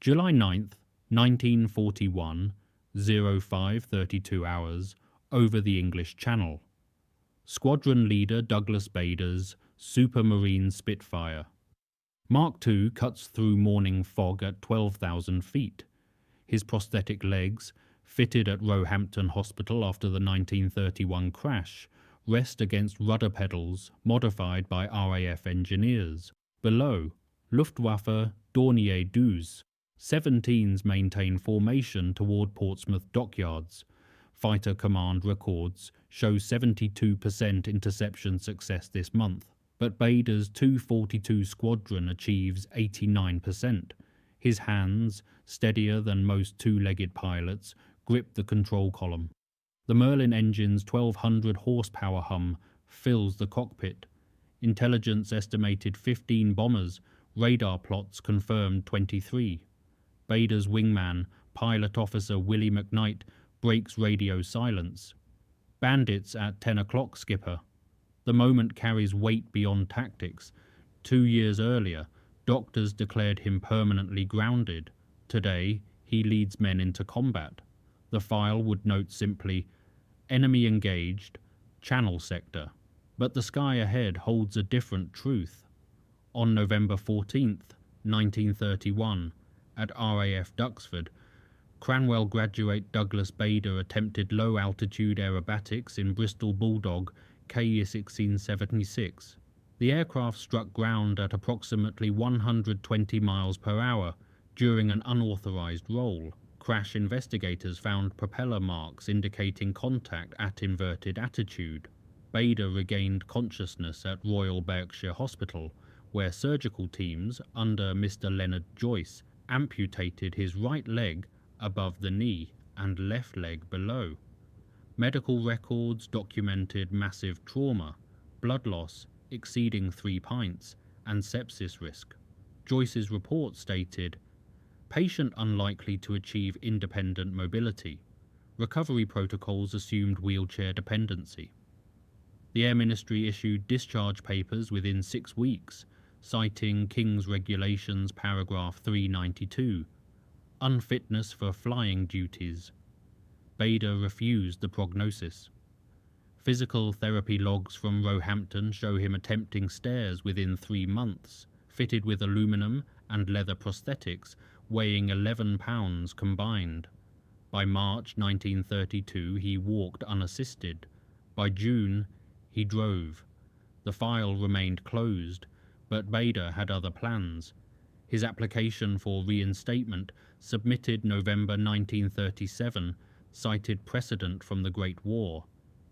July 9th, 1941, 05:32 hours, over the English Channel. Squadron leader Douglas Bader's Supermarine Spitfire. Mark II cuts through morning fog at 12,000 feet. His prosthetic legs, fitted at Roehampton Hospital after the 1931 crash, rest against rudder pedals modified by RAF engineers. Below, Luftwaffe Dornier 12. 17s maintain formation toward Portsmouth dockyards. Fighter command records show 72% interception success this month, but Bader's 242 squadron achieves 89%. His hands, steadier than most two-legged pilots, grip the control column. The Merlin engine's 1,200 horsepower hum fills the cockpit. Intelligence estimated 15 bombers, radar plots confirmed 23. Bader's wingman, pilot officer Willie McKnight, breaks radio silence. Bandits at 10 o'clock, skipper. The moment carries weight beyond tactics. 2 years earlier, doctors declared him permanently grounded. Today, he leads men into combat. The file would note simply, enemy engaged, channel sector. But the sky ahead holds a different truth. On November 14th, 1931, at RAF Duxford, Cranwell graduate Douglas Bader attempted low-altitude aerobatics in Bristol Bulldog Ke-1676. The aircraft struck ground at approximately 120 miles per hour during an unauthorized roll. Crash investigators found propeller marks indicating contact at inverted attitude. Bader regained consciousness at Royal Berkshire Hospital, where surgical teams under Mr. Leonard Joyce amputated his right leg above the knee and left leg below. Medical records documented massive trauma, blood loss exceeding 3 pints, and sepsis risk. Joyce's report stated, patient unlikely to achieve independent mobility. Recovery protocols assumed wheelchair dependency. The Air Ministry issued discharge papers within 6 weeks, citing King's Regulations paragraph 392, unfitness for flying duties. Bader refused the prognosis. Physical therapy logs from Roehampton show him attempting stairs within 3 months, fitted with aluminum and leather prosthetics weighing 11 pounds combined. By March 1932 he walked unassisted. By June he drove. The file remained closed, but Bader had other plans. His application for reinstatement, submitted November 1937, cited precedent from the Great War.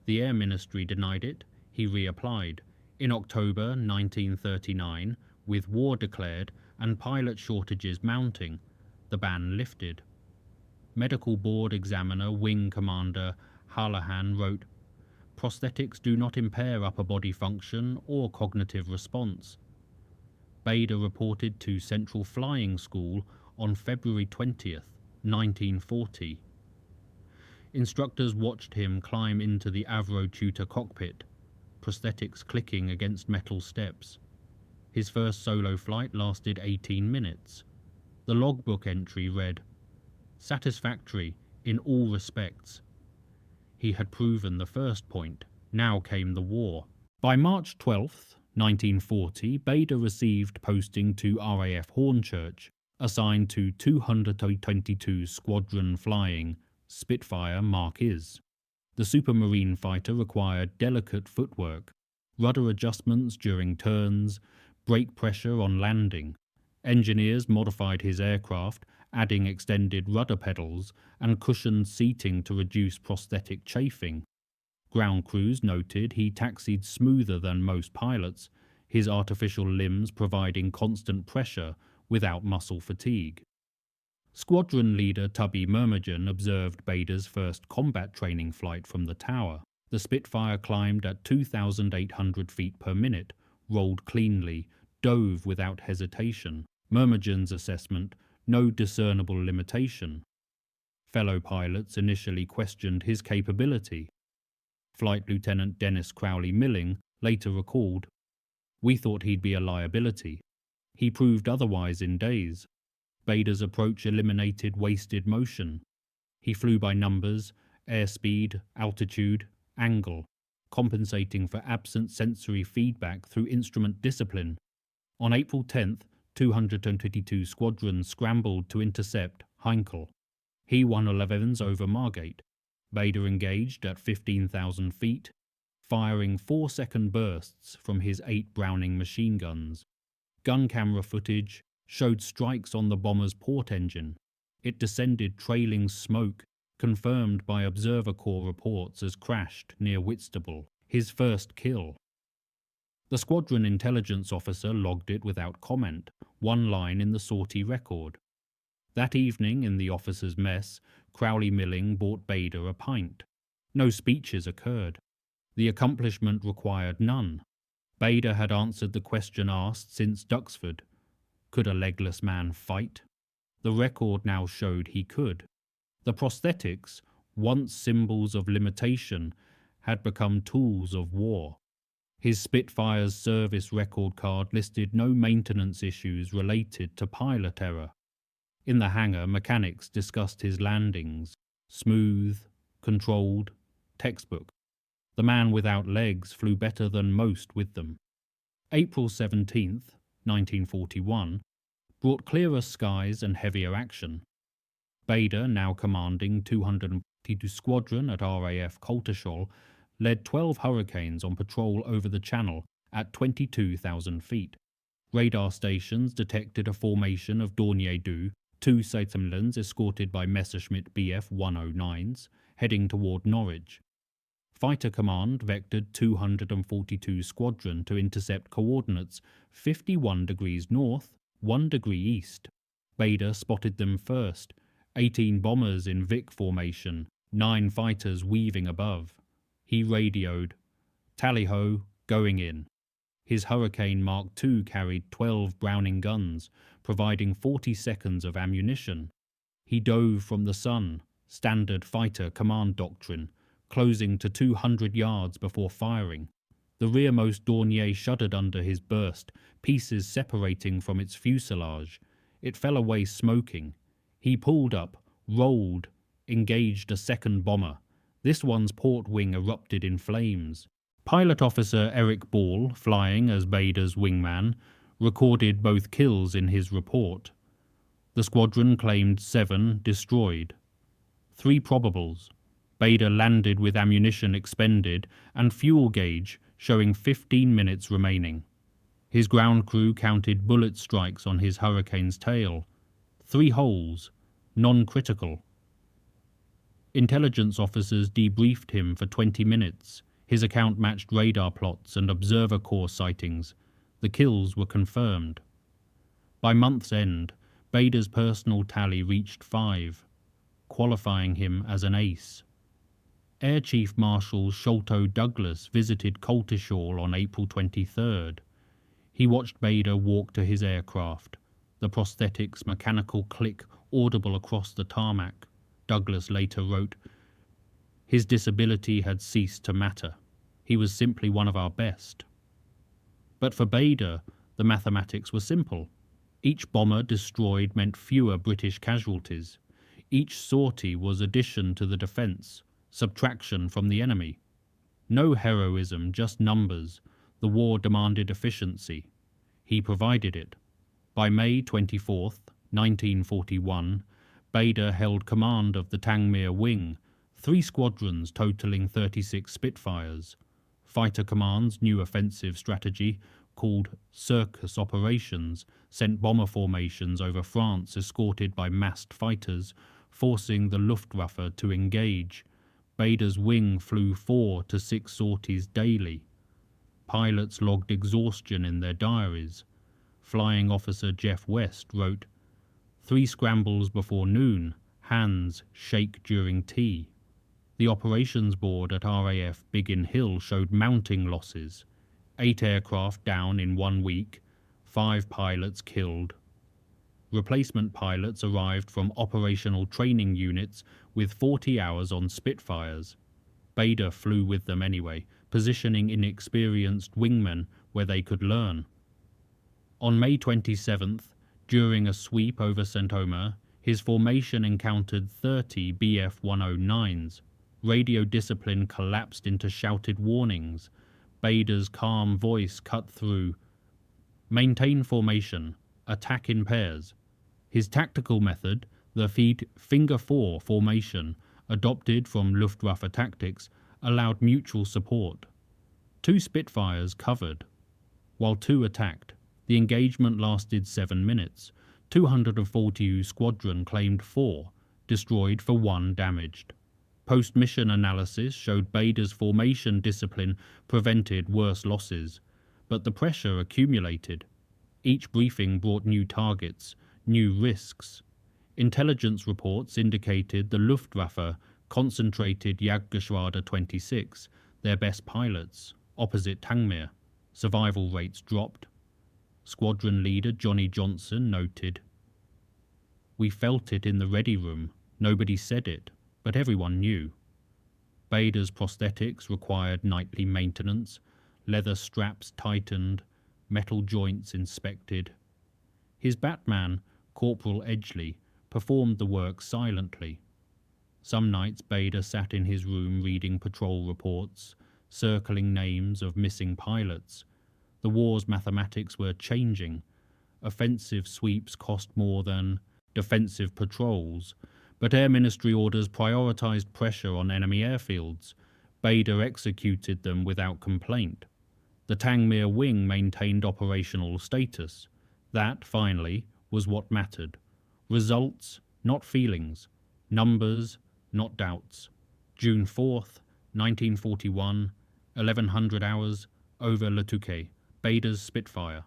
The Air Ministry denied it. He reapplied. In October 1939, with war declared and pilot shortages mounting, the ban lifted. Medical Board Examiner Wing Commander Hallahan wrote, prosthetics do not impair upper body function or cognitive response. Bader reported to Central Flying School on February 20th, 1940. Instructors watched him climb into the Avro Tutor cockpit, prosthetics clicking against metal steps. His first solo flight lasted 18 minutes. The logbook entry read, satisfactory in all respects. He had proven the first point. Now came the war. By March 12th, 1940, Bader received posting to RAF Hornchurch, assigned to 222 Squadron Flying Spitfire Marquis. The Supermarine fighter required delicate footwork, rudder adjustments during turns, brake pressure on landing. Engineers modified his aircraft, adding extended rudder pedals and cushioned seating to reduce prosthetic chafing. Ground crews noted he taxied smoother than most pilots, his artificial limbs providing constant pressure without muscle fatigue. Squadron leader Tubby Murmagen observed Bader's first combat training flight from the tower. The Spitfire climbed at 2,800 feet per minute, rolled cleanly, dove without hesitation. Murmagen's assessment, no discernible limitation. Fellow pilots initially questioned his capability. Flight Lieutenant Dennis Crowley Milling later recalled, "We thought he'd be a liability. He proved otherwise in days. Bader's approach eliminated wasted motion. He flew by numbers, airspeed, altitude, angle, compensating for absent sensory feedback through instrument discipline. On April 10th, 222 squadrons scrambled to intercept Heinkel. He won 11s over Margate. Bader engaged at 15,000 feet, firing 4-second bursts from his 8 Browning machine guns. Gun camera footage showed strikes on the bomber's port engine. It descended trailing smoke, confirmed by Observer Corps reports as crashed near Whitstable, his first kill. The squadron intelligence officer logged it without comment, one line in the sortie record. That evening in the officers' mess, Crowley Milling bought Bader a pint. No speeches occurred. The accomplishment required none. Bader had answered the question asked since Duxford. Could a legless man fight? The record now showed he could. The prosthetics, once symbols of limitation, had become tools of war. His Spitfire's service record card listed no maintenance issues related to pilot error. In the hangar, mechanics discussed his landings. Smooth, controlled, textbook. The man without legs flew better than most with them. April 17th, 1941, brought clearer skies and heavier action. Bader, now commanding 242 Squadron at RAF Coltishall, led 12 Hurricanes on patrol over the Channel at 22,000 feet. Radar stations detected a formation of Dornier-Du, 2 Seymourlands escorted by Messerschmitt Bf 109s, heading toward Norwich. Fighter Command vectored 242 Squadron to intercept coordinates 51 degrees north, 1 degree east. Bader spotted them first, 18 bombers in Vic formation, 9 fighters weaving above. He radioed, "Tally-ho, going in." His Hurricane Mark II carried 12 Browning guns, providing 40 seconds of ammunition. He dove from the sun, standard fighter command doctrine, closing to 200 yards before firing. The rearmost Dornier shuddered under his burst, pieces separating from its fuselage. It fell away smoking. He pulled up, rolled, engaged a second bomber. This one's port wing erupted in flames. Pilot Officer Eric Ball, flying as Bader's wingman, recorded both kills in his report. The squadron claimed 7 destroyed. 3 probables. Bader landed with ammunition expended and fuel gauge showing 15 minutes remaining. His ground crew counted bullet strikes on his Hurricane's tail. 3 holes, non-critical. Intelligence officers debriefed him for 20 minutes. His account matched radar plots and Observer Corps sightings. The kills were confirmed. By month's end, Bader's personal tally reached 5, qualifying him as an ace. Air Chief Marshal Sholto Douglas visited Coltishall on April 23rd. He watched Bader walk to his aircraft, the prosthetic's mechanical click audible across the tarmac. Douglas later wrote, "His disability had ceased to matter. He was simply one of our best." But for Bader, the mathematics were simple. Each bomber destroyed meant fewer British casualties. Each sortie was addition to the defence, subtraction from the enemy. No heroism, just numbers. The war demanded efficiency. He provided it. By May 24th, 1941, Bader held command of the Tangmere Wing, 3 squadrons totaling 36 Spitfires. Fighter Command's new offensive strategy, called Circus Operations, sent bomber formations over France escorted by massed fighters, forcing the Luftwaffe to engage. Bader's wing flew 4 to 6 sorties daily. Pilots logged exhaustion in their diaries. Flying Officer Jeff West wrote, 3 scrambles before noon, hands shake during tea. The operations board at RAF Biggin Hill showed mounting losses. 8 aircraft down in 1 week, 5 pilots killed. Replacement pilots arrived from operational training units with 40 hours on Spitfires. Bader flew with them anyway, positioning inexperienced wingmen where they could learn. On May 27th, During a sweep over St. Omer, his formation encountered 30 Bf-109s. Radio discipline collapsed into shouted warnings. Bader's calm voice cut through. Maintain formation. Attack in pairs. His tactical method, the finger four formation, adopted from Luftwaffe tactics, allowed mutual support. 2 Spitfires covered, while 2 attacked. The engagement lasted 7 minutes. 240 squadron claimed 4, destroyed for 1 damaged. Post-mission analysis showed Bader's formation discipline prevented worse losses, but the pressure accumulated. Each briefing brought new targets, new risks. Intelligence reports indicated the Luftwaffe concentrated Jagdgeschwader 26, their best pilots, opposite Tangmere. Survival rates dropped. Squadron leader Johnny Johnson noted, "We felt it in the ready room. Nobody said it, but everyone knew." Bader's prosthetics required nightly maintenance, leather straps tightened, metal joints inspected. His Batman, Corporal Edgley, performed the work silently. Some nights Bader sat in his room reading patrol reports, circling names of missing pilots. The war's mathematics were changing. Offensive sweeps cost more than defensive patrols, but Air Ministry orders prioritized pressure on enemy airfields. Bader executed them without complaint. The Tangmere wing maintained operational status. That, finally, was what mattered. Results, not feelings. Numbers, not doubts. June 4th, 1941, 1100 hours, over Le Touquet. Bader's Spitfire.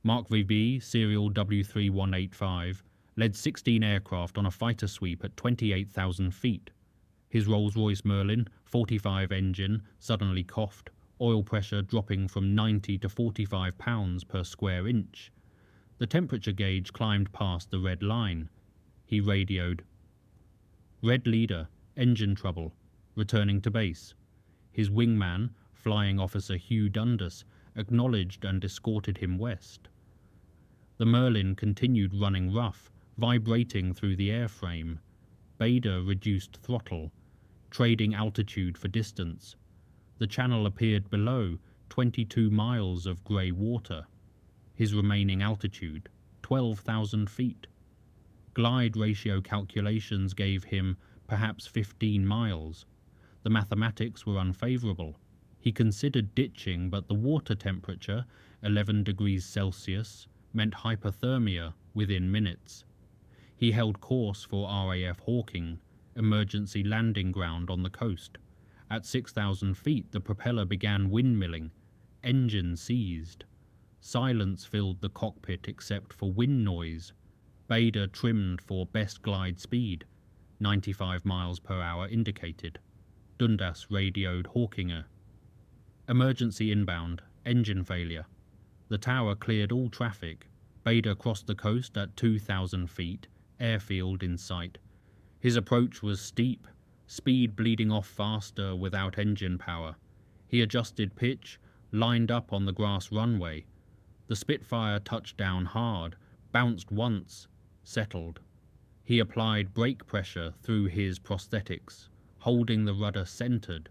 Mark VB, serial W3185, led 16 aircraft on a fighter sweep at 28,000 feet. His Rolls-Royce Merlin, 45 engine, suddenly coughed, oil pressure dropping from 90 to 45 pounds per square inch. The temperature gauge climbed past the red line. He radioed, "Red leader, engine trouble, returning to base." His wingman, Flying Officer Hugh Dundas, acknowledged and escorted him west. The Merlin continued running rough, vibrating through the airframe. Bader reduced throttle, trading altitude for distance. The channel appeared below, 22 miles of grey water. His remaining altitude, 12,000 feet. Glide ratio calculations gave him perhaps 15 miles. The mathematics were unfavourable. He considered ditching, but the water temperature, 11 degrees Celsius, meant hypothermia within minutes. He held course for RAF Hawking, emergency landing ground on the coast. At 6,000 feet, the propeller began windmilling. Engine seized. Silence filled the cockpit except for wind noise. Bader trimmed for best glide speed. 95 miles per hour indicated. Dundas radioed Hawkinger. Emergency inbound, engine failure. The tower cleared all traffic. Bader crossed the coast at 2,000 feet, airfield in sight. His approach was steep, speed bleeding off faster without engine power. He adjusted pitch, lined up on the grass runway. The Spitfire touched down hard, bounced once, settled. He applied brake pressure through his prosthetics, holding the rudder centered.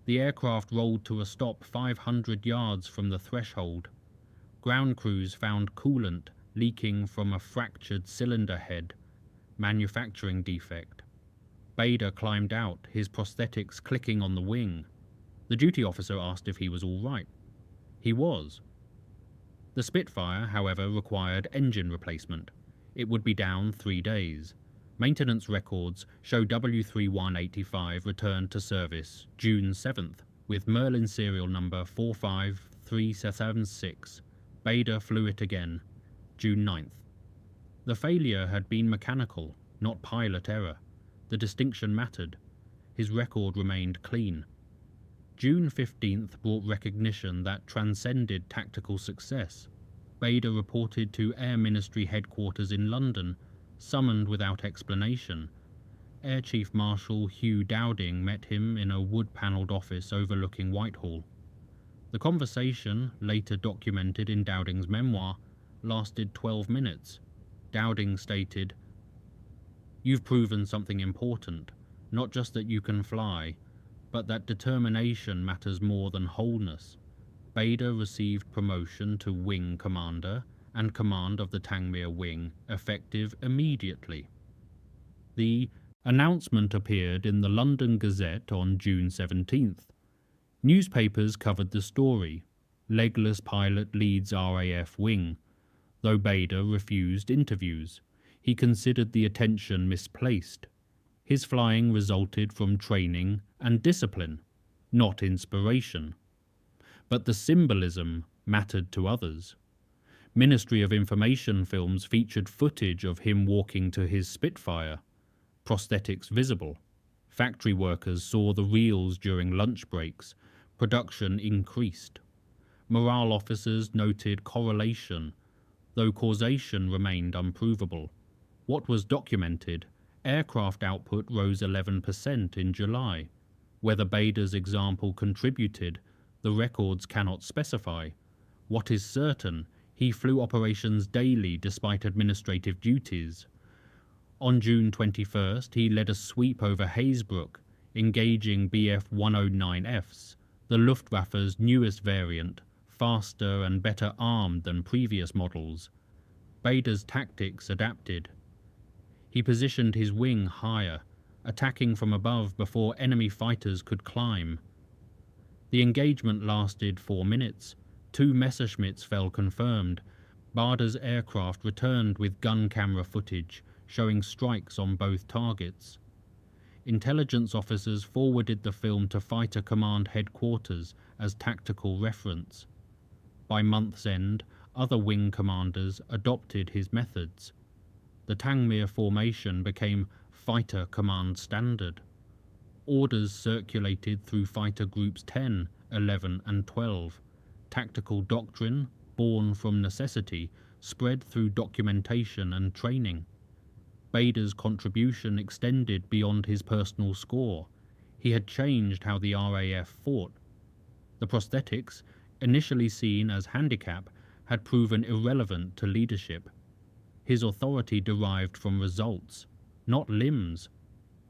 The aircraft rolled to a stop 500 yards from the threshold. Ground crews found coolant leaking from a fractured cylinder head, manufacturing defect. Bader climbed out, his prosthetics clicking on the wing. The duty officer asked if he was all right. He was. The Spitfire, however, required engine replacement. It would be down 3 days. Maintenance records show W3185 returned to service June 7th with Merlin serial number 45376. Bader flew it again, June 9th. The failure had been mechanical, not pilot error. The distinction mattered. His record remained clean. June 15th brought recognition that transcended tactical success. Bader reported to Air Ministry headquarters in London, summoned without explanation. Air Chief Marshal Hugh Dowding met him in a wood-panelled office overlooking Whitehall. The conversation, later documented in Dowding's memoir, lasted 12 minutes. Dowding stated, "You've proven something important, not just that you can fly, but that determination matters more than wholeness." Bader received promotion to wing commander and command of the Tangmere wing, effective immediately. The announcement appeared in the London Gazette on June 17th. Newspapers covered the story. Legless pilot leads RAF wing. Though Bader refused interviews, he considered the attention misplaced. His flying resulted from training and discipline, not inspiration. But the symbolism mattered to others. Ministry of Information films featured footage of him walking to his Spitfire, prosthetics visible. Factory workers saw the reels during lunch breaks. Production increased. Morale officers noted correlation, though causation remained unprovable. What was documented, aircraft output rose 11% in July. Whether Bader's example contributed, the records cannot specify. What is certain, he flew operations daily despite administrative duties. On June 21st, he led a sweep over Hazebrouck, engaging Bf 109Fs, the Luftwaffe's newest variant, faster and better armed than previous models. Bader's tactics adapted. He positioned his wing higher, attacking from above before enemy fighters could climb. The engagement lasted 4 minutes. 2 Messerschmitts fell confirmed. Bader's aircraft returned with gun camera footage, showing strikes on both targets. Intelligence officers forwarded the film to Fighter Command Headquarters as tactical reference. By month's end, other wing commanders adopted his methods. The Tangmere formation became Fighter Command Standard. Orders circulated through Fighter Groups 10, 11 and 12. Tactical doctrine, born from necessity, spread through documentation and training. Bader's contribution extended beyond his personal score. He had changed how the RAF fought. The prosthetics, initially seen as handicap, had proven irrelevant to leadership. His authority derived from results, not limbs.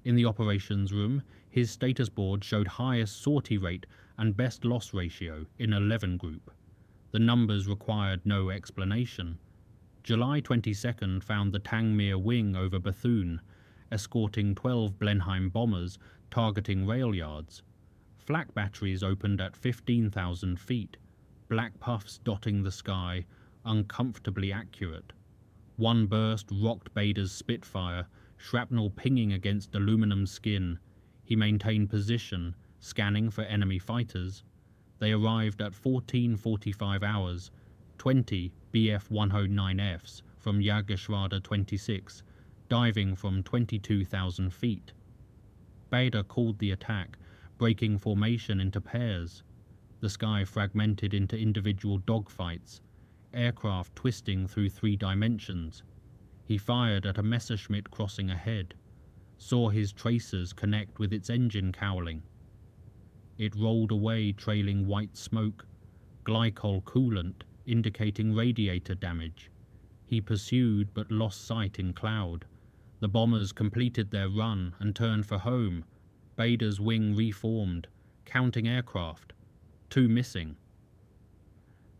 In the operations room, his status board showed highest sortie rate and best loss ratio in 11 group. The numbers required no explanation. July 22nd found the Tangmere wing over Bethune, escorting 12 Blenheim bombers targeting rail yards. Flak batteries opened at 15,000 feet, black puffs dotting the sky, uncomfortably accurate. One burst rocked Bader's Spitfire, shrapnel pinging against aluminum skin. He maintained position, scanning for enemy fighters. They arrived at 14:45 hours, 20 Bf 109Fs from Jagerschwader 26, diving from 22,000 feet. Bader called the attack, breaking formation into pairs. The sky fragmented into individual dogfights, aircraft twisting through 3 dimensions. He fired at a Messerschmitt crossing ahead, saw his tracers connect with its engine cowling. It rolled away trailing white smoke, glycol coolant indicating radiator damage. He pursued but lost sight in cloud. The bombers completed their run and turned for home. Bader's wing reformed, counting aircraft. 2 missing.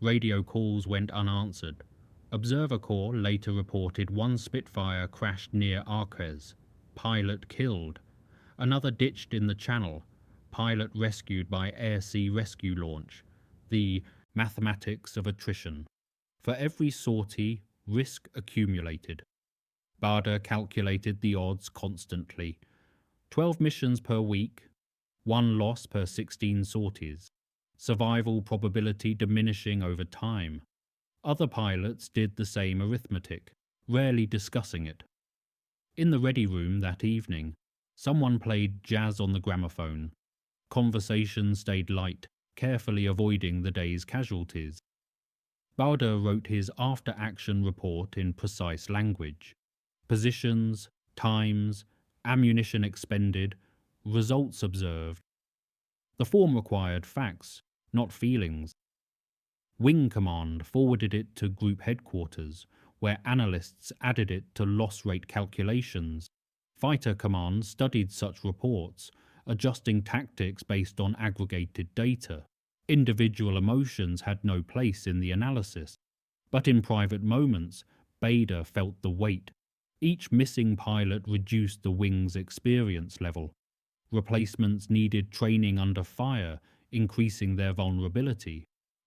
Radio calls went unanswered. Observer Corps later reported 1 Spitfire crashed near Arques. Pilot killed. Another ditched in the channel. Pilot rescued by air-sea rescue launch. The mathematics of attrition. For every sortie, risk accumulated. Bader calculated the odds constantly. 12 missions per week, 1 loss per 16 sorties. Survival probability diminishing over time. Other pilots did the same arithmetic, rarely discussing it. In the ready room that evening, someone played jazz on the gramophone. Conversation stayed light, carefully avoiding the day's casualties. Bader wrote his after-action report in precise language. Positions, times, ammunition expended, results observed. The form required facts, not feelings. Wing Command forwarded it to Group Headquarters, where analysts added it to loss rate calculations. Fighter Command studied such reports, adjusting tactics based on aggregated data. Individual emotions had no place in the analysis, but in private moments, Bader felt the weight. Each missing pilot reduced the wing's experience level. Replacements needed training under fire, increasing their vulnerability.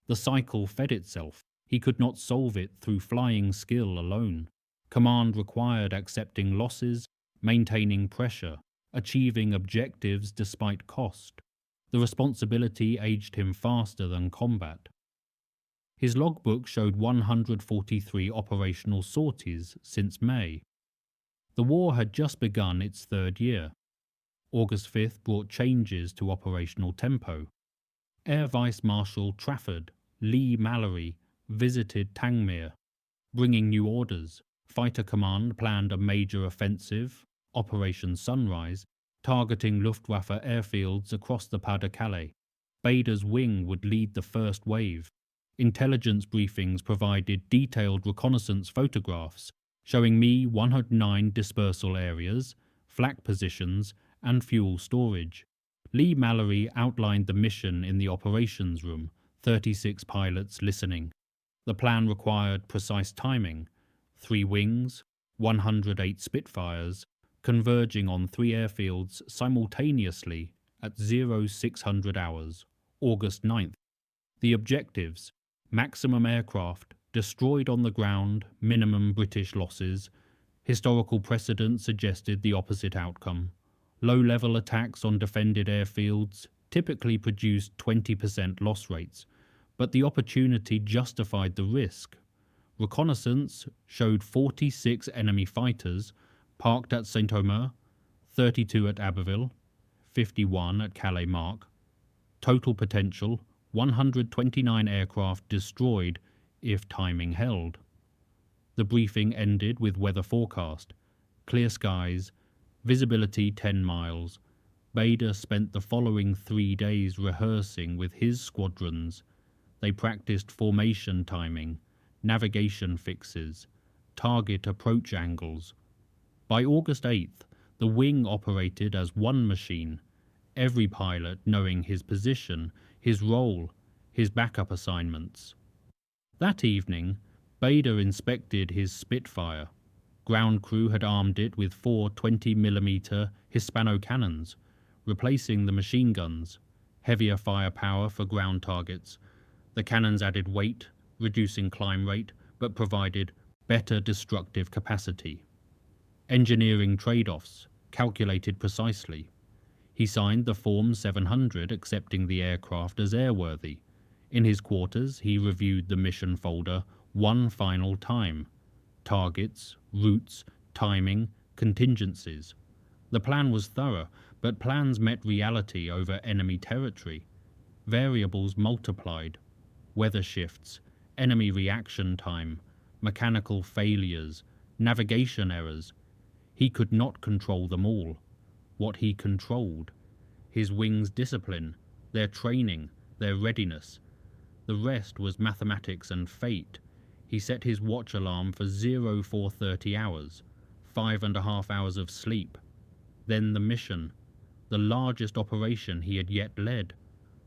The cycle fed itself. He could not solve it through flying skill alone. Command required accepting losses, maintaining pressure, achieving objectives despite cost. The responsibility aged him faster than combat. His logbook showed 143 operational sorties since May. The war had just begun its third year. August 5th brought changes to operational tempo. Air Vice Marshal Trafford Lee Mallory visited Tangmere, bringing new orders. Fighter Command planned a major offensive, Operation Sunrise, targeting Luftwaffe airfields across the Pas-de-Calais. Bader's wing would lead the first wave. Intelligence briefings provided detailed reconnaissance photographs showing Mi-109 dispersal areas, flak positions, and fuel storage. Lee Mallory outlined the mission in the operations room, 36 pilots listening. The plan required precise timing, 3 wings, 108 Spitfires, converging on 3 airfields simultaneously at 0600 hours, August 9th. The objectives: maximum aircraft, destroyed on the ground, minimum British losses. Historical precedent suggested the opposite outcome. Low-level attacks on defended airfields typically produced 20% loss rates, but the opportunity justified the risk. Reconnaissance showed 46 enemy fighters parked at Saint-Omer, 32 at Abbeville, 51 at Calais Mark. Total potential: 129 aircraft destroyed if timing held. The briefing ended with weather forecast: clear skies, visibility 10 miles. Bader spent the following 3 days rehearsing with his squadrons. They practiced formation timing, navigation fixes, target approach angles. By August 8th, the wing operated as one machine, every pilot knowing his position, his role, his backup assignments. That evening, Bader inspected his Spitfire. Ground crew had armed it with 4 20mm Hispano cannons, replacing the machine guns. Heavier firepower for ground targets. The cannons added weight, reducing climb rate, but provided better destructive capacity. Engineering trade-offs, calculated precisely. He signed the Form 700 accepting the aircraft as airworthy. In his quarters, he reviewed the mission folder one final time. Targets, routes, timing, contingencies. The plan was thorough, but plans met reality over enemy territory. Variables multiplied. Weather shifts, enemy reaction time, mechanical failures, navigation errors. He could not control them all. What he controlled: his wing's discipline, their training, their readiness. The rest was mathematics and fate. He set his watch alarm for 0430 hours, 5.5 hours of sleep. Then the mission, the largest operation he had yet led.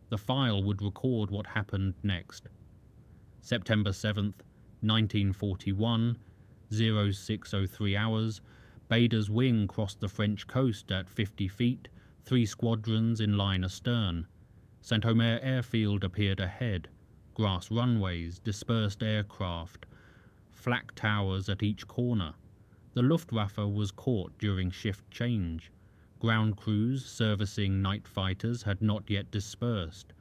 The file would record what happened next. September 7th, 1941, 0603 hours, Bader's wing crossed the French coast at 50 feet, 3 squadrons in line astern. Saint-Omer airfield appeared ahead. Grass runways, dispersed aircraft, flak towers at each corner. The Luftwaffe was caught during shift change. Ground crews servicing night fighters had not yet dispersed.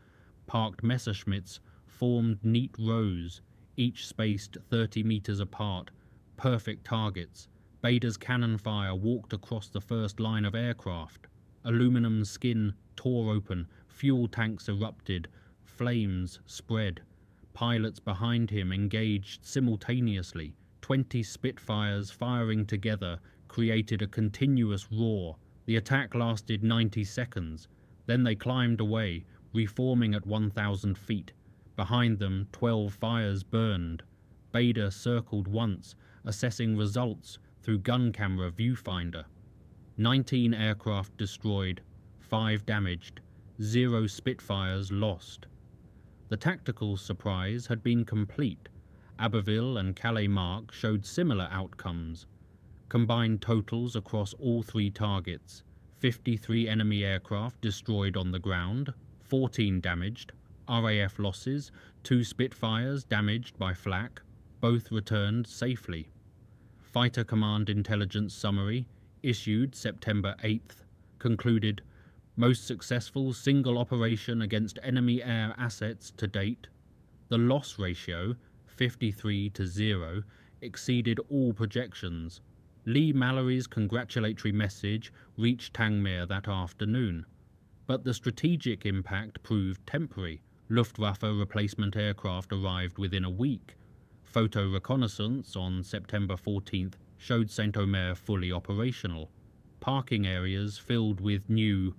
Parked Messerschmitts formed neat rows, each spaced 30 meters apart, perfect targets. Bader's cannon fire walked across the first line of aircraft. Aluminum skin tore open, fuel tanks erupted, flames spread. Pilots behind him engaged simultaneously. 20 Spitfires firing together created a continuous roar. The attack lasted 90 seconds. Then they climbed away, reforming at 1,000 feet. Behind them, 12 fires burned. Bader circled once, assessing results through gun camera viewfinder. 19 aircraft destroyed, 5 damaged, 0 Spitfires lost. The tactical surprise had been complete. Abbeville and Calais Mark showed similar outcomes. Combined totals across all 3 targets: 53 enemy aircraft destroyed on the ground, 14 damaged, RAF losses, 2 Spitfires damaged by flak, both returned safely. Fighter Command Intelligence Summary, issued September 8th, concluded, most successful single operation against enemy air assets to date. The loss ratio, 53-0, exceeded all projections. Lee Mallory's congratulatory message reached Tangmere that afternoon, but the strategic impact proved temporary. Luftwaffe replacement aircraft arrived within a week. Photo reconnaissance on September 14th showed Saint-Omer fully operational, parking areas filled with new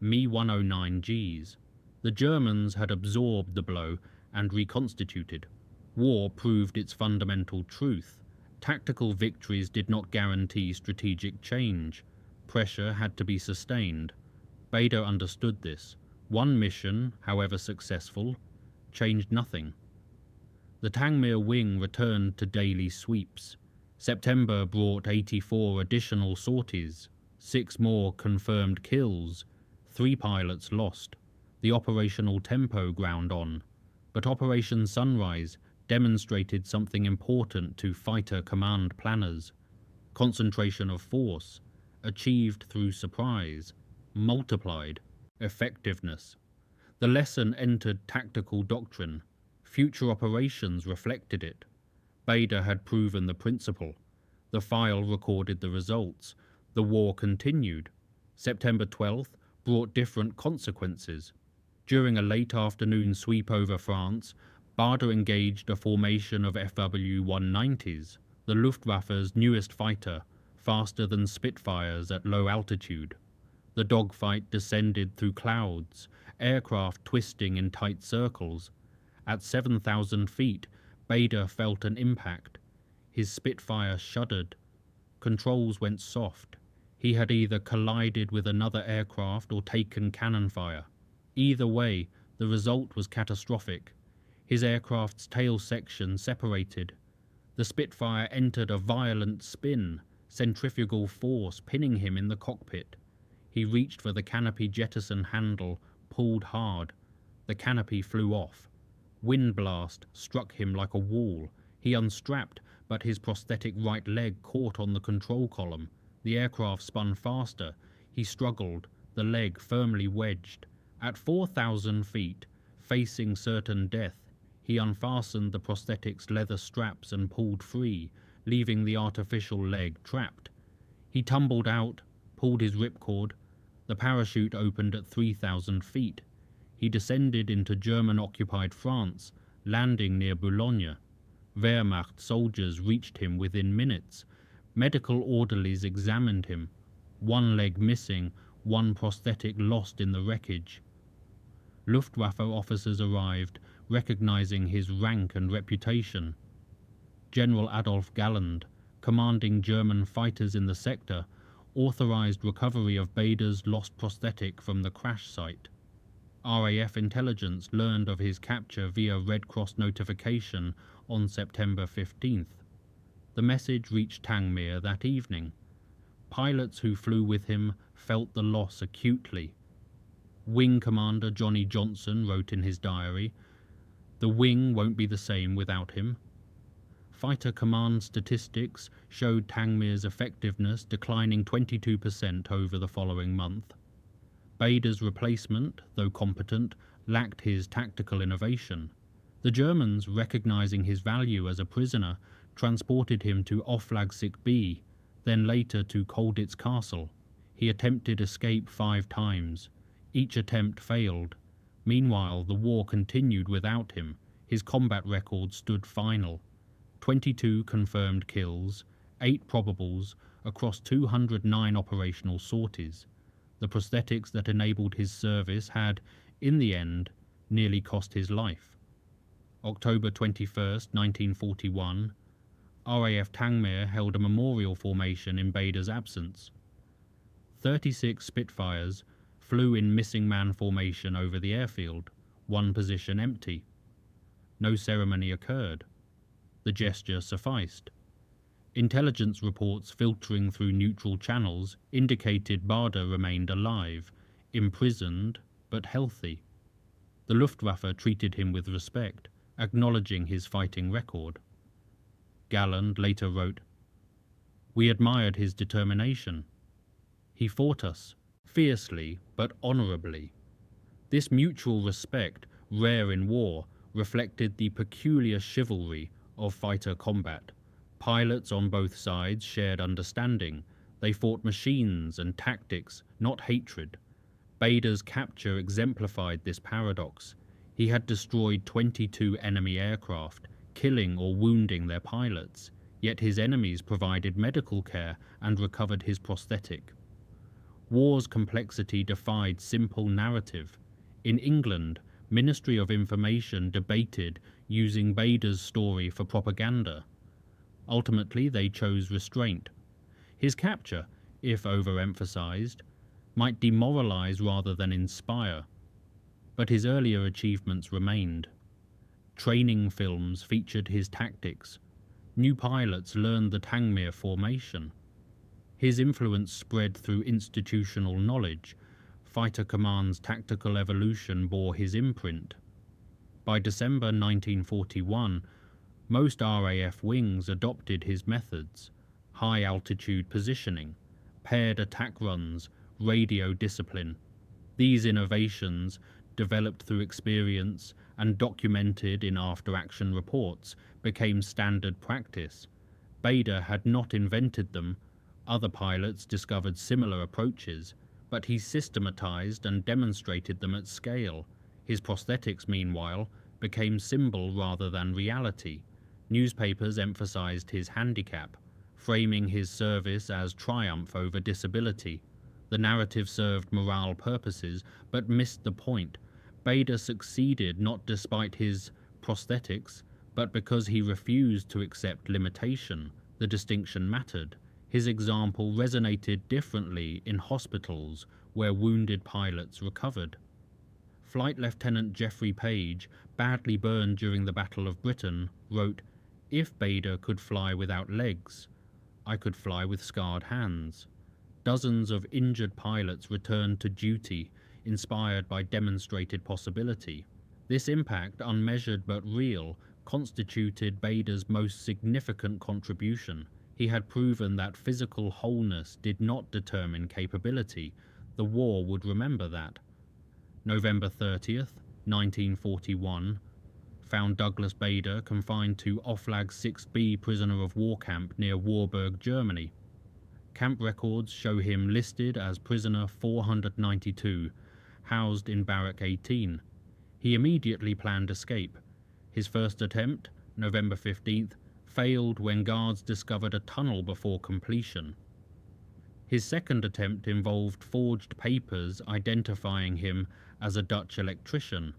Me-109Gs. The Germans had absorbed the blow and reconstituted. War proved its fundamental truth. Tactical victories did not guarantee strategic change. Pressure had to be sustained. Bader understood this. One mission, however successful, changed nothing. The Tangmere wing returned to daily sweeps. September brought 84 additional sorties, 6 more confirmed kills, 3 pilots lost. The operational tempo ground on, but Operation Sunrise demonstrated something important to fighter command planners. Concentration of force, achieved through surprise, multiplied. Effectiveness. The lesson entered tactical doctrine. Future operations reflected it. Bader had proven the principle. The file recorded the results. The war continued. September 12th brought different consequences. During a late afternoon sweep over France, Bader engaged a formation of FW-190s, the Luftwaffe's newest fighter, faster than Spitfires at low altitude. The dogfight descended through clouds, aircraft twisting in tight circles. At 7,000 feet, Bader felt an impact. His Spitfire shuddered. Controls went soft. He had either collided with another aircraft or taken cannon fire. Either way, the result was catastrophic. His aircraft's tail section separated. The Spitfire entered a violent spin, centrifugal force pinning him in the cockpit. He reached for the canopy jettison handle, pulled hard. The canopy flew off. Wind blast struck him like a wall. He unstrapped, but his prosthetic right leg caught on the control column. The aircraft spun faster. He struggled, the leg firmly wedged. At 4,000 feet, facing certain death, he unfastened the prosthetic's leather straps and pulled free, leaving the artificial leg trapped. He tumbled out, pulled his ripcord. The parachute opened at 3,000 feet. He descended into German-occupied France, landing near Boulogne. Wehrmacht soldiers reached him within minutes. Medical orderlies examined him. 1 leg missing, 1 prosthetic lost in the wreckage. Luftwaffe officers arrived, recognizing his rank and reputation. General Adolf Galland, commanding German fighters in the sector, authorized recovery of Bader's lost prosthetic from the crash site. RAF intelligence learned of his capture via Red Cross notification on September 15th. The message reached Tangmere that evening. Pilots who flew with him felt the loss acutely. Wing Commander Johnny Johnson wrote in his diary, "The wing won't be the same without him." Fighter command statistics showed Tangmere's effectiveness declining 22% over the following month. Bader's replacement, though competent, lacked his tactical innovation. The Germans, recognizing his value as a prisoner, transported him to Oflagsick B, then later to Colditz Castle. He attempted escape 5 times. Each attempt failed. Meanwhile, the war continued without him. His combat record stood final. 22 confirmed kills, 8 probables, across 209 operational sorties. The prosthetics that enabled his service had, in the end, nearly cost his life. October 21st, 1941, RAF Tangmere held a memorial formation in Bader's absence. 36 Spitfires flew in missing man formation over the airfield, one position empty. No ceremony occurred. The gesture sufficed. Intelligence reports filtering through neutral channels indicated Bader remained alive, imprisoned but healthy. The Luftwaffe treated him with respect, acknowledging his fighting record. Galland later wrote, "We admired his determination. He fought us, fiercely but honourably." This mutual respect, rare in war, reflected the peculiar chivalry of fighter combat. Pilots on both sides shared understanding. They fought machines and tactics, not hatred. Bader's capture exemplified this paradox. He had destroyed 22 enemy aircraft, killing or wounding their pilots, yet his enemies provided medical care and recovered his prosthetic. War's complexity defied simple narrative. In England, Ministry of Information debated using Bader's story for propaganda. Ultimately, they chose restraint. His capture, if overemphasized, might demoralize rather than inspire. But his earlier achievements remained. Training films featured his tactics. New pilots learned the Tangmere formation. His influence spread through institutional knowledge. Fighter Command's tactical evolution bore his imprint. By December 1941, most RAF wings adopted his methods: high-altitude positioning, paired attack runs, radio discipline. These innovations, developed through experience and documented in after-action reports, became standard practice. Bader had not invented them. Other pilots discovered similar approaches, but he systematized and demonstrated them at scale. His prosthetics, meanwhile, became symbol rather than reality. Newspapers emphasized his handicap, framing his service as triumph over disability. The narrative served morale purposes, but missed the point. Bader succeeded not despite his prosthetics, but because he refused to accept limitation. The distinction mattered. His example resonated differently in hospitals where wounded pilots recovered. Flight Lieutenant Geoffrey Page, badly burned during the Battle of Britain, wrote, "If Bader could fly without legs, I could fly with scarred hands." Dozens of injured pilots returned to duty, inspired by demonstrated possibility. This impact, unmeasured but real, constituted Bader's most significant contribution. He had proven that physical wholeness did not determine capability. The war would remember that. November 30th, 1941, found Douglas Bader confined to Oflag 6B prisoner of war camp near Warburg, Germany. Camp records show him listed as prisoner 492, housed in Barrack 18. He immediately planned escape. His first attempt, November 15th, failed when guards discovered a tunnel before completion. His second attempt involved forged papers identifying him as a Dutch electrician.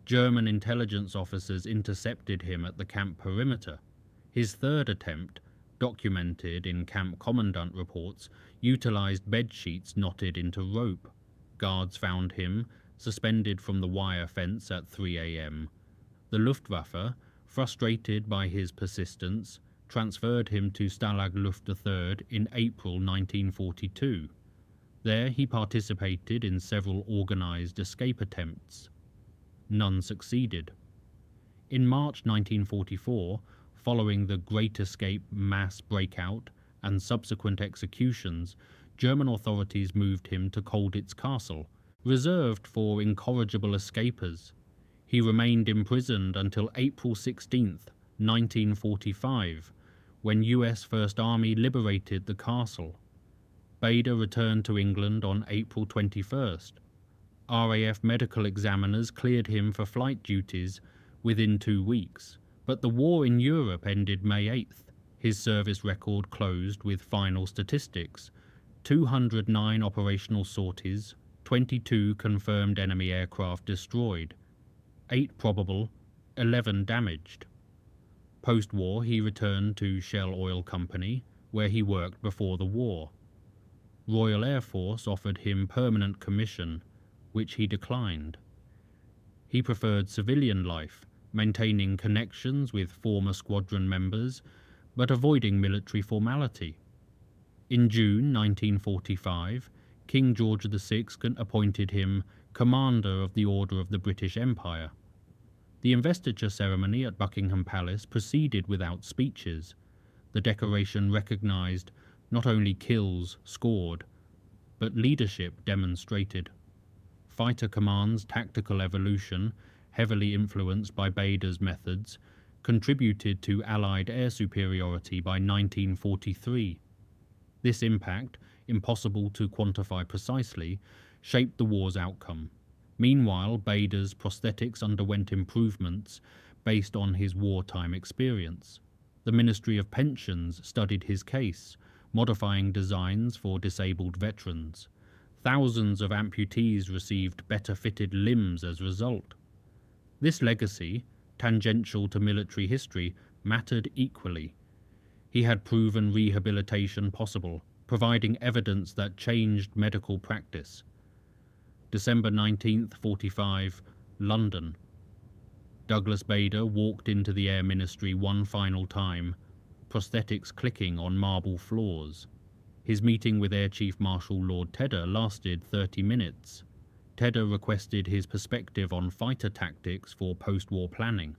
German intelligence officers intercepted him at the camp perimeter. His third attempt, documented in camp commandant reports, utilized bed sheets knotted into rope. Guards found him, suspended from the wire fence at 3 a.m. The Luftwaffe, frustrated by his persistence, transferred him to Stalag Luft III in April 1942. There he participated in several organized escape attempts. None succeeded. In March 1944, following the Great Escape mass breakout and subsequent executions, German authorities moved him to Colditz Castle, reserved for incorrigible escapers. He remained imprisoned until April 16, 1945, when US First Army liberated the castle. Bader returned to England on April 21st. RAF medical examiners cleared him for flight duties within 2 weeks, but the war in Europe ended May 8th. His service record closed with final statistics: 209 operational sorties, 22 confirmed enemy aircraft destroyed, 8 probable, 11 damaged. Post-war, he returned to Shell Oil Company, where he worked before the war. Royal Air Force offered him permanent commission, which he declined. He preferred civilian life, maintaining connections with former squadron members, but avoiding military formality. In June 1945, King George VI appointed him Commander of the Order of the British Empire. The investiture ceremony at Buckingham Palace proceeded without speeches. The decoration recognised not only kills scored, but leadership demonstrated. Fighter Command's tactical evolution, heavily influenced by Bader's methods, contributed to Allied air superiority by 1943. This impact, impossible to quantify precisely, shaped the war's outcome. Meanwhile, Bader's prosthetics underwent improvements based on his wartime experience. The Ministry of Pensions studied his case, modifying designs for disabled veterans. Thousands of amputees received better-fitted limbs as a result. This legacy, tangential to military history, mattered equally. He had proven rehabilitation possible, providing evidence that changed medical practice. December 19, 45, London. Douglas Bader walked into the Air Ministry one final time, prosthetics clicking on marble floors. His meeting with Air Chief Marshal Lord Tedder lasted 30 minutes. Tedder requested his perspective on fighter tactics for post-war planning.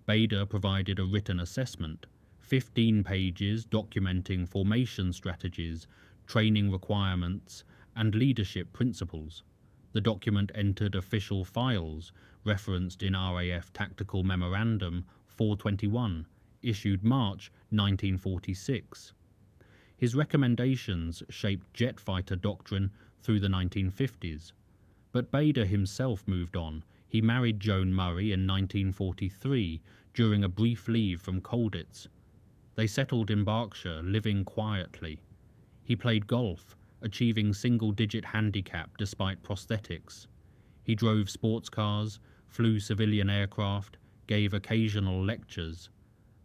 Bader provided a written assessment, 15 pages documenting formation strategies, training requirements, and leadership principles. The document entered official files, referenced in RAF Tactical Memorandum 421, issued March 1946. His recommendations shaped jet fighter doctrine through the 1950s. But Bader himself moved on. He married Joan Murray in 1943 during a brief leave from Colditz. They settled in Berkshire, living quietly. He played golf, achieving single-digit handicap despite prosthetics. He drove sports cars, flew civilian aircraft, gave occasional lectures.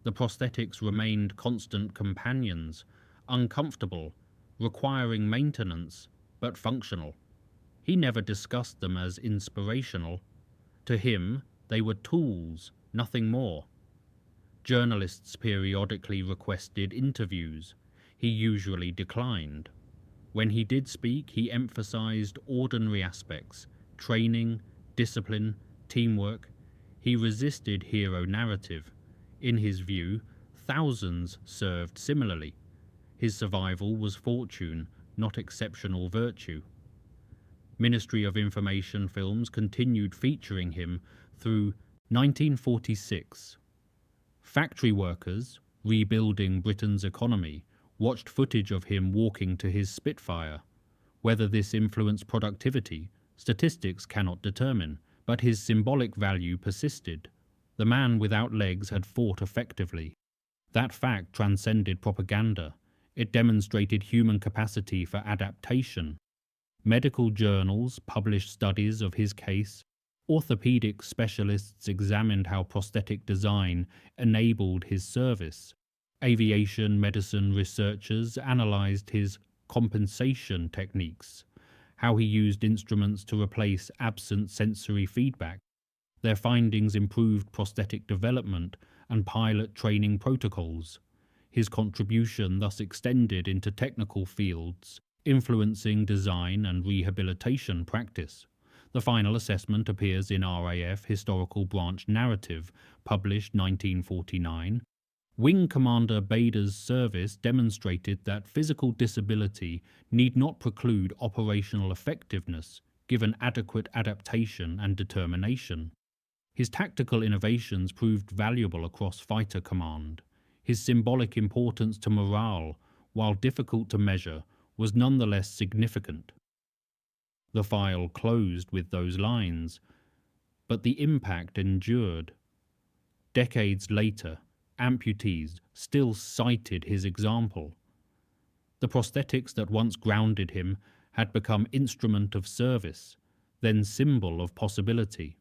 The prosthetics remained constant companions, uncomfortable, requiring maintenance, but functional. He never discussed them as inspirational. To him, they were tools, nothing more. Journalists periodically requested interviews. He usually declined. When he did speak, he emphasized ordinary aspects, training, discipline, teamwork. He resisted hero narrative. In his view, thousands served similarly. His survival was fortune, not exceptional virtue. Ministry of Information films continued featuring him through 1946. Factory workers, rebuilding Britain's economy, watched footage of him walking to his Spitfire. Whether this influenced productivity, statistics cannot determine, but his symbolic value persisted. The man without legs had fought effectively. That fact transcended propaganda. It demonstrated human capacity for adaptation. Medical journals published studies of his case. Orthopedic specialists examined how prosthetic design enabled his service. Aviation medicine researchers analyzed his compensation techniques, how he used instruments to replace absent sensory feedback. Their findings improved prosthetic development and pilot training protocols. His contribution thus extended into technical fields, influencing design and rehabilitation practice. The final assessment appears in RAF Historical Branch Narrative, published 1949. Wing Commander Bader's service demonstrated that physical disability need not preclude operational effectiveness, given adequate adaptation and determination. His tactical innovations proved valuable across fighter command. His symbolic importance to morale, while difficult to measure, was nonetheless significant. The file closed with those lines, but the impact endured. Decades later, amputees still cited his example. The prosthetics that once grounded him had become instrument of service, then symbol of possibility.